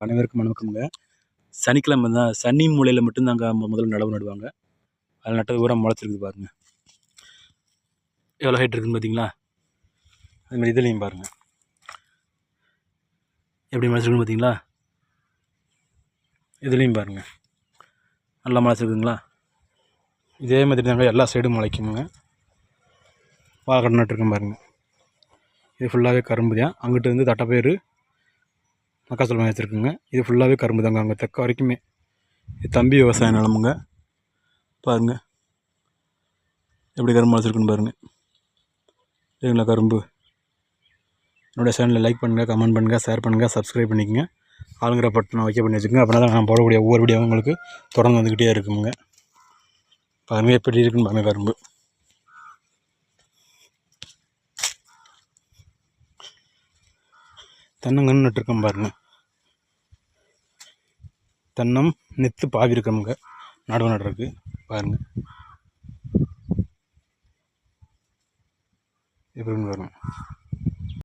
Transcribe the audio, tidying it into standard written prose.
அனைவருக்கும் வணக்கம்ங்க. சனிக்கிழமை தான் சனி மூலையில் மட்டும்தாங்க முதல்ல நடவு நடுவாங்க. அதில் நட்டது பூரா முளைச்சிருக்குது பாருங்கள். எவ்வளோ ஹைட் இருக்குதுன்னு பார்த்தீங்களா? அதுமாதிரி இதுலேயும் பாருங்கள் எப்படி முளைச்சிருக்குன்னு பார்த்தீங்களா? இதுலேயும் பாருங்கள் நல்லா முளைச்சிருக்குங்களா? இதே மாதிரி தாங்க எல்லா சைடும் முளைக்குமுங்க. வாழைக்கடை நட்டுருக்கேன் பாருங்கள். இது ஃபுல்லாகவே கரும்பு தான். அங்கிட்டு வந்து தட்டைப்பயிறு மக்காச்சோளம் வச்சுருக்குங்க. இது ஃபுல்லாகவே கரும்பு தாங்க அங்கே தெற்க வரைக்குமே. இது தம்பி விவசாய நிலமுங்க. பாருங்கள் எப்படி கரும்பு முளைச்சிருக்குன்னு பாருங்கள். சரிங்களா? கரும்பு என்னோடய சேனலில் லைக் பண்ணுங்கள், கமெண்ட் பண்ணுங்கள், ஷேர் பண்ணுங்கள், சப்ஸ்கிரைப் பண்ணிக்கோங்க. ஆளுங்கிற பட்டனை வைக்க பண்ணி வச்சுக்கோங்க. அப்படின்னா தான் நான் போடக்கூடிய ஒவ்வொரு வீடியோவும் உங்களுக்கு தொடர்ந்து வந்துக்கிட்டே இருக்குங்க. பாருங்கள் எப்படி இருக்குன்னு பாருங்கள் கரும்பு. தென்னங்கன்று நட்டுருக்கோம் பாருங்கள். தென்னம் நெத்து பாவி இருக்கமுங்க நடுவு நடுறதுக்கு. பாருங்கள் எப்படின்னு பாருங்கள்.